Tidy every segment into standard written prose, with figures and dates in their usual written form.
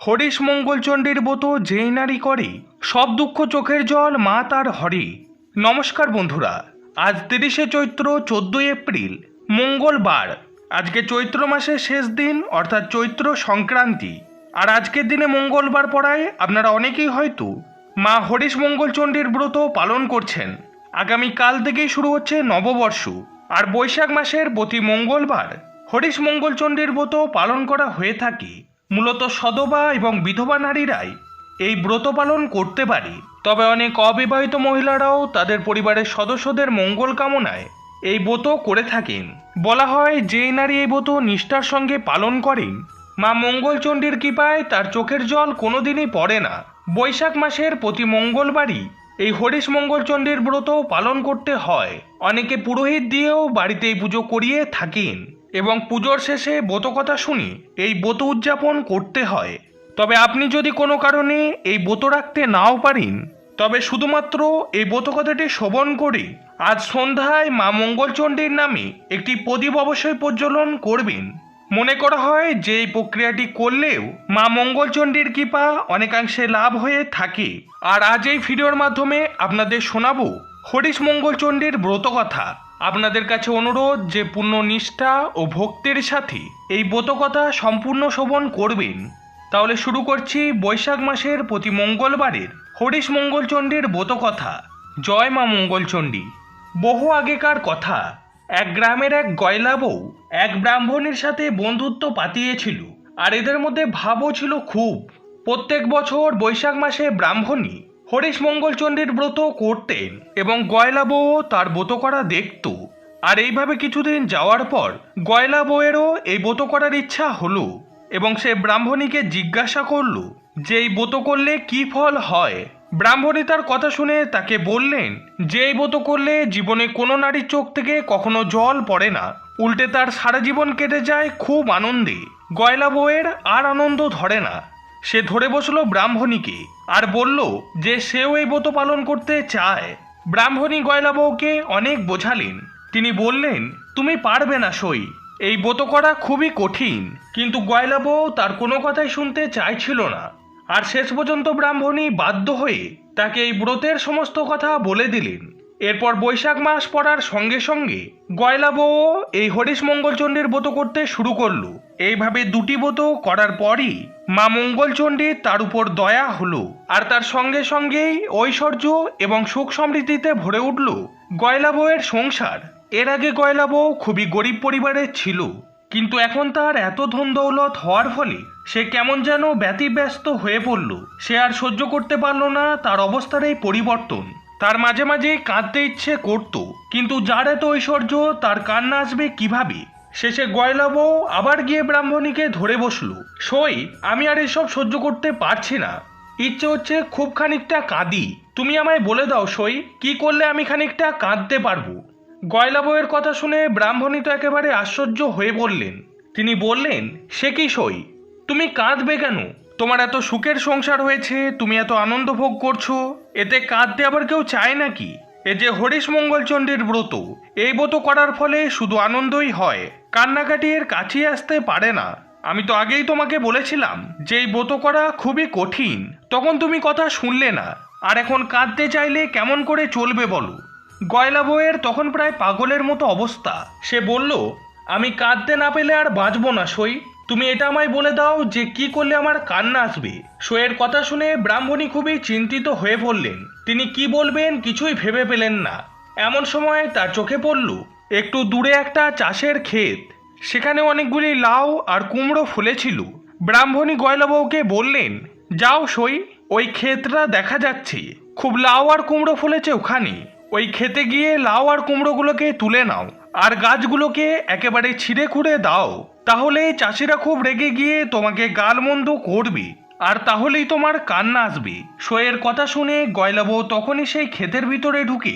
হরিশ মঙ্গলচণ্ডীর ব্রত যেই নারী করে, সব দুঃখ চোখের জল মা তার হরে। নমস্কার বন্ধুরা, আজ 30শে চৈত্র 14ই এপ্রিল মঙ্গলবার। আজকে চৈত্র মাসের শেষ দিন অর্থাৎ চৈত্র সংক্রান্তি। আর আজকের দিনে মঙ্গলবার পড়ায় আপনারা অনেকেই হয়তো মা হরিশ মঙ্গলচণ্ডীর ব্রত পালন করছেন। আগামীকাল থেকেই শুরু হচ্ছে নববর্ষ, আর বৈশাখ মাসের প্রতি মঙ্গলবার হরিশ মঙ্গলচণ্ডীর ব্রত পালন করা হয়ে থাকে। মূলত সধবা এবং বিধবা নারীরাই এই ব্রত পালন করতে পারে, তবে অনেক অবিবাহিত মহিলারাও তাদের পরিবারের সদস্যদের মঙ্গল কামনায় এই ব্রত করে থাকেন। বলা হয় যেই নারী এই ব্রত নিষ্ঠার সঙ্গে পালন করেন, মা মঙ্গলচণ্ডীর কৃপায় তার চোখের জল কোনোদিনই পড়ে না। বৈশাখ মাসের প্রতি মঙ্গলবারই এই হরিশ মঙ্গলচণ্ডীর ব্রত পালন করতে হয়। অনেকে পুরোহিত দিয়েও বাড়িতেই পুজো করিয়ে থাকেন এবং পুজোর শেষে ব্রতকথা শুনে এই ব্রত উদযাপন করতে হয়। তবে আপনি যদি কোনো কারণে এই ব্রত রাখতে নাও পারেন, তবে শুধুমাত্র এই ব্রতকথাটি শ্রবণ করে আজ সন্ধ্যায় মা মঙ্গলচণ্ডীর নামে একটি প্রদীপ অবশ্যই প্রজ্বলন করবেন। মনে করা হয় যে এই প্রক্রিয়াটি করলেও মা মঙ্গলচণ্ডীর কৃপা অনেকাংশে লাভ হয়ে থাকে। আর আজ এই ভিডিওর মাধ্যমে আপনাদের শোনাবো হরিশ মঙ্গলচণ্ডীর ব্রতকথা। আপনাদের কাছে অনুরোধ যে পূর্ণ নিষ্ঠা ও ভক্তির সাথে এই ব্রতকথা সম্পূর্ণ শ্রবণ করবেন। তাহলে শুরু করছি বৈশাখ মাসের প্রতি মঙ্গলবারের হরিশ মঙ্গলচণ্ডীর ব্রতকথা। জয় মা মঙ্গলচণ্ডী। বহু আগেকার কথা, এক গ্রামের এক গয়লা বউ এক ব্রাহ্মণের সাথে বন্ধুত্ব পাতিয়েছিল, আর এদের মধ্যে ভাবও ছিল খুব। প্রত্যেক বছর বৈশাখ মাসে ব্রাহ্মণী হরিশ মঙ্গলচণ্ডীর ব্রত করতেন এবং গয়লা বউ তার ব্রত করা দেখত। আর এইভাবে কিছুদিন যাওয়ার পর গয়লা বউয়েরও এই ব্রত করার ইচ্ছা হলো এবং সে ব্রাহ্মণীকে জিজ্ঞাসা করল যে এই ব্রত করলে কি ফল হয়। ব্রাহ্মণী তার কথা শুনে তাকে বললেন যে এই ব্রত করলে জীবনে কোনো নারীর চোখ থেকে কখনো জল পড়ে না, উল্টে তার সারা জীবন কেটে যায় খুব আনন্দে। গয়লা বউয়ের আর আনন্দ ধরে না। সে ধরে বসলো ব্রাহ্মণীকে আর বলল যে সেও এই ব্রত পালন করতে চায়। ব্রাহ্মণী গয়লা বউকে অনেক বোঝালেন। তিনি বললেন, তুমি পারবে না সই, এই ব্রত করা খুবই কঠিন। কিন্তু গয়লা বউ তার কোনো কথাই শুনতে চাইছিল না। আর শেষ পর্যন্ত ব্রাহ্মণী বাধ্য হয়ে তাকে এই ব্রতের সমস্ত কথা বলে দিলেন। এরপর বৈশাখ মাস পড়ার সঙ্গে সঙ্গে গয়লা বউ এই হরিশ মঙ্গলচণ্ডীর ব্রত করতে শুরু করলো। এইভাবে দুটি ব্রত করার পরই মা মঙ্গলচণ্ডীর তার উপর দয়া হলো, আর তার সঙ্গে সঙ্গেই ঐশ্বর্য এবং সুখ সমৃদ্ধিতে ভরে উঠল গয়লা বউয়ের সংসার। এর আগে গয়লা বউ খুবই গরিব পরিবারের ছিল, কিন্তু এখন তার এত ধন দৌলত হওয়ার ফলে সে কেমন যেন ব্যতিব্যস্ত হয়ে পড়ল। সে আর সহ্য করতে পারল না তার অবস্থার এই পরিবর্তন। তার মাঝে মাঝে কাঁদতে ইচ্ছে করত, কিন্তু যার এত ঐশ্বর্য তার কান্না আসবে কিভাবে। শেষে গয়লা বউ আবার গিয়ে ব্রাহ্মণীকে ধরে বসলো, সই আমি আর এসব সহ্য করতে পারছি না, ইচ্ছে হচ্ছে খুব খানিকটা কাঁদি, তুমি আমায় বলে দাও সই কি করলে আমি খানিকটা কাঁদতে পারবো। গয়লা বউয়ের কথা শুনে ব্রাহ্মণী তো একেবারে আশ্চর্য হয়ে বললেন। তিনি বললেন, সে কি সই, তুমি কাঁদবে কেন? তোমার এত সুখের সংসার হয়েছে, তুমি এত আনন্দ ভোগ করছো, এতে কাঁদতে আবার কেউ চায় নাকি? এ যে হরিশ মঙ্গলচণ্ডীর ব্রত, এই ব্রত করার ফলে শুধু আনন্দই হয়, কান্নাকাটি এর কাছে আসতে পারে না। আমি তো আগেই তোমাকে বলেছিলাম যে এই ব্রত করা খুবই কঠিন, তখন তুমি কথা শুনলে না, আর এখন কাঁদতে চাইলে কেমন করে চলবে বলো। গয়লা বউয়ের তখন প্রায় পাগলের মতো অবস্থা। সে বলল, আমি কাঁদতে না পেলে আর বাঁচবো না সই, তুমি এটা আমায় বলে দাও যে কি করলে আমার কান্না আসবে। সইয়ের কথা শুনে ব্রাহ্মণী খুবই চিন্তিত হয়ে পড়লেন। তিনি কি বলবেন কিছুই ভেবে পেলেন না। এমন সময় তার চোখে পড়ল একটু দূরে একটা চাষের ক্ষেত। সেখানে অনেকগুলি লাউ আর কুমড়ো ফুলেছিল। ব্রাহ্মণী গয়লা বউকে বললেন, যাও সই, ওই ক্ষেতটা দেখা যাচ্ছে, খুব লাউ আর কুমড়ো ফুলেছে ওখানে, ওই খেতে গিয়ে লাউ আর কুমড়োগুলোকে তুলে নাও আর গাছগুলোকে একেবারে ছিঁড়ে খুঁড়ে দাও, তাহলে চাষিরা খুব রেগে গিয়ে তোমাকে গালমন্দ করবে, আর তাহলেই তোমার কান্না আসবে। সইয়ের কথা শুনে গয়লা বউ তখনই সেই ক্ষেতের ভিতরে ঢুকে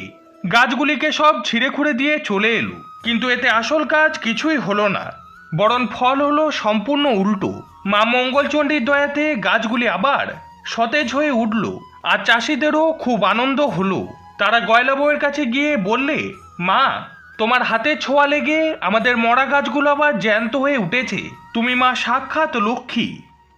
গাছগুলিকে সব ছিঁড়ে খুঁড়ে দিয়ে চলে এলো। কিন্তু এতে আসল কাজ কিছুই হলো না, বরং ফল হলো সম্পূর্ণ উল্টো। মা মঙ্গলচণ্ডীর দয়াতে গাছগুলি আবার সতেজ হয়ে উঠল, আর চাষিদেরও খুব আনন্দ হলো। তারা গয়লা বউয়ের কাছে গিয়ে বললে, মা তোমার হাতে ছোঁয়া লেগে আমাদের মরা গাছগুলো আবার জ্যান্ত হয়ে উঠেছে, তুমি মা সাক্ষাৎ লক্ষ্মী।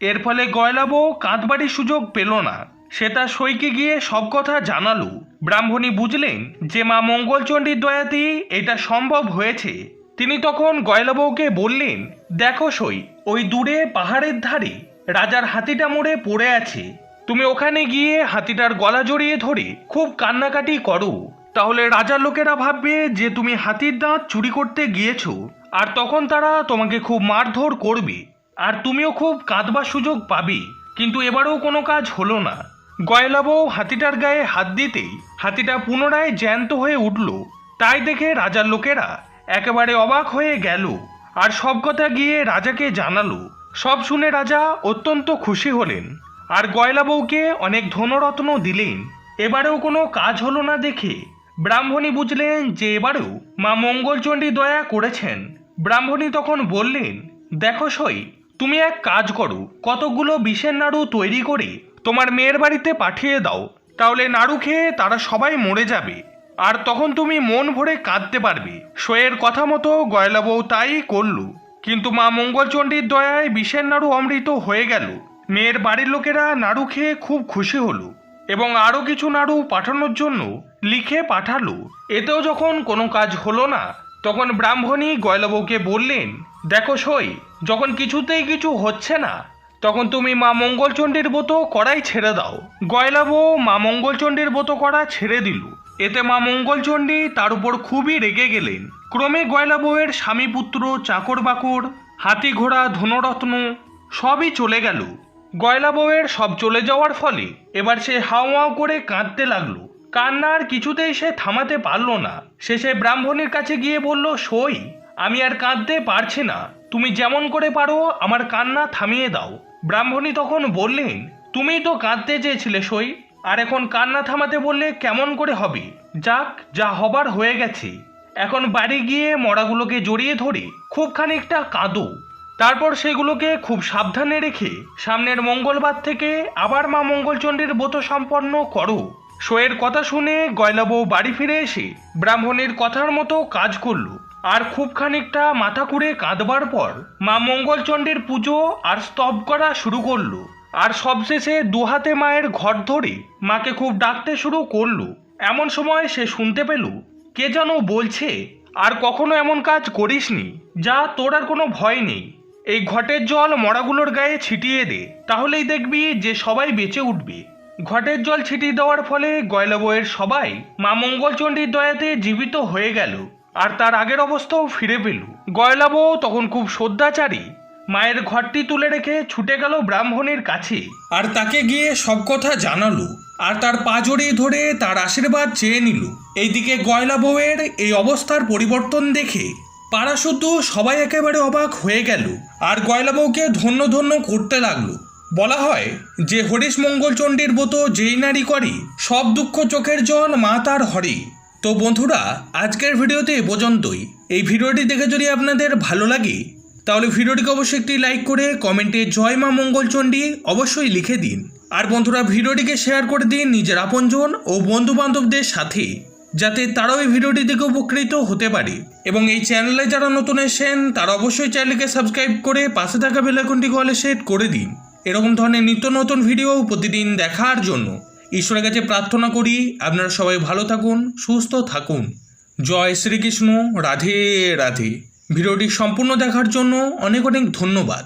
এর ফলে গয়লা বউ কাঁদবাড়ির সুযোগ পেল না। সে তার সইকে গিয়ে সব কথা জানালো। ব্রাহ্মণী বুঝলেন যে মা মঙ্গলচণ্ডীর দয়াতেই এটা সম্ভব হয়েছে। তিনি তখন গয়লা বউকে বললেন, দেখো সই, ওই দূরে পাহাড়ের ধারে রাজার হাতিটা মরে পড়ে আছে। তুমি ওখানে গিয়ে হাতিটার গলা জড়িয়ে ধরে খুব কান্নাকাটি করো। তাহলে রাজার লোকেরা ভাববে যে তুমি হাতির দাঁত চুরি করতে গিয়েছো, আর তখন তারা তোমাকে খুব মারধর করবে, আর তুমিও খুব কাঁদবার সুযোগ পাবে। কিন্তু এবারেও কোনো কাজ হলো না। গয়লা বউ হাতিটার গায়ে হাত দিতেই হাতিটা পুনরায় জ্যান্ত হয়ে উঠল। তাই দেখে রাজার লোকেরা একেবারে অবাক হয়ে গেল, আর সব কথা গিয়ে রাজাকে জানালো। সব শুনে রাজা অত্যন্ত খুশি হলেন, আর গয়লা বউকে অনেক ধনরত্ন দিলেন। এবারেও কোনো কাজ হলো না দেখে ব্রাহ্মণী বুঝলেন যে এবারেও মা মঙ্গলচণ্ডী দয়া করেছেন। ব্রাহ্মণী তখন বললেন, দেখো সই, তুমি এক কাজ করো, কতগুলো বিষের নাড়ু তৈরি করে তোমার মেয়ের বাড়িতে পাঠিয়ে দাও। তাহলে নাড়ু খেয়ে তারা সবাই মরে যাবে, আর তখন তুমি মন ভরে কাঁদতে পারবে। সইয়ের কথা মতো গয়লা বউ তাই করল। কিন্তু মা মঙ্গলচণ্ডীর দয়ায় বিষের নাড়ু অমৃত হয়ে গেল। মেয়ের বাড়ির লোকেরা নাড়ু খেয়ে খুব খুশি হলো এবং আরও কিছু নাড়ু পাঠানোর জন্য লিখে পাঠালো। এতেও যখন কোনো কাজ হলো না, তখন ব্রাহ্মণী গয়লা বউকে বললেন, দেখো সই, যখন কিছুতেই কিছু হচ্ছে না, তখন তুমি মা মঙ্গলচণ্ডীর ব্রত করাই ছেড়ে দাও। গয়লা বউ মা মঙ্গলচণ্ডীর ব্রত করা ছেড়ে দিল। এতে মা মঙ্গলচণ্ডী তার উপর খুবই রেগে গেলেন। ক্রমে গয়লা বউয়ের স্বামী পুত্র, চাকর বাকর, হাতি ঘোড়া, ধনরত্ন সবই চলে গেল। গয়লা বউয়ের সব চলে যাওয়ার ফলে এবার সে হাওয়াও করে কাঁদতে লাগলো। কান্নার কিছুতেই সে থামাতে পারল না। শেষে ব্রাহ্মণীর কাছে গিয়ে বলল, সই, আমি আর কাঁদতে পারছি না, তুমি যেমন করে পারো আমার কান্না থামিয়ে দাও। ব্রাহ্মণী তখন বললেন, তুমিই তো কাঁদতে চেয়েছিলে সই, আর এখন কান্না থামাতে বললে কেমন করে হবে? যাক, যা হবার হয়ে গেছে। এখন বাড়ি গিয়ে মরাগুলোকে জড়িয়ে ধরে খুব খানিকটা কাঁদো। তারপর সেগুলোকে খুব সাবধানে রেখে সামনের মঙ্গলবার থেকে আবার মা মঙ্গলচণ্ডীর ব্রত সম্পন্ন করো। সইয়ের কথা শুনে গয়লা বউ বাড়ি ফিরে এসে ব্রাহ্মণীর কথার মতো কাজ করল, আর খুব খানিকটা মাথা কুড়ে কাঁদবার পর মা মঙ্গলচণ্ডীর পুজো আর স্তব করা শুরু করলো। আর সবশেষে দুহাতে মায়ের ঘর ধরে মাকে খুব ডাকতে শুরু করলো। এমন সময় সে শুনতে পেল কে যেন বলছে, আর কখনো এমন কাজ করিসনি, যা, তোর আর কোনো ভয় নেই। এই ঘটের জল মরাগুলোর গায়ে ছিটিয়ে দে, তাহলেই দেখবি যে সবাই বেঁচে উঠবে। ঘটের জল ছিটিয়ে দেওয়ার ফলে গয়লা বউয়ের সবাই মা মঙ্গলচণ্ডীর দয়াতে জীবিত হয়ে গেল, আর তার আগের অবস্থাও ফিরে পেল। গয়লা বউ তখন খুব শ্রদ্ধাচারী মায়ের ঘরটি তুলে রেখে ছুটে গেল ব্রাহ্মণের কাছে, আর তাকে গিয়ে সব কথা জানালো, আর তার পা জড়িয়ে ধরে তার আশীর্বাদ চেয়ে নিল। এইদিকে গয়লা বউয়ের এই অবস্থার পরিবর্তন দেখে পাড়া শুদ্ধ সবাই একেবারে অবাক হয়ে গেল, আর গয়লা বউকে ধন্য ধন্য করতে লাগলো। বলা হয় যে হরিশ মঙ্গলচণ্ডীর ব্রত যেই নারী করে, সব দুঃখ চোখের জল মা তার হরে। তো বন্ধুরা, আজকের ভিডিওতে এ পর্যন্তই। এই ভিডিওটি দেখে যদি আপনাদের ভালো লাগে, তাহলে ভিডিওটিকে অবশ্যই একটি লাইক করে কমেন্টে জয় মা মঙ্গলচণ্ডী অবশ্যই লিখে দিন। আর বন্ধুরা, ভিডিওটিকে শেয়ার করে দিন নিজের আপনজন ও বন্ধু বান্ধবদের সাথে, যাতে তারাও এই ভিডিওটি দেখে উপকৃত হতে পারে। এবং এই চ্যানেলে যারা নতুন এসেছেন তারা অবশ্যই চ্যানেলকে সাবস্ক্রাইব করে পাশে থাকা বেল আইকনটিকে অলে সেট করে দিন। এরকম ধরনের নিত্য নতুন ভিডিও প্রতিদিন দেখার জন্য ঈশ্বরের কাছে প্রার্থনা করি আপনারা সবাই ভালো থাকুন, সুস্থ থাকুন। জয় শ্রীকৃষ্ণ, রাধে রাধে। ভিডিওটি সম্পূর্ণ দেখার জন্য অনেক অনেক ধন্যবাদ।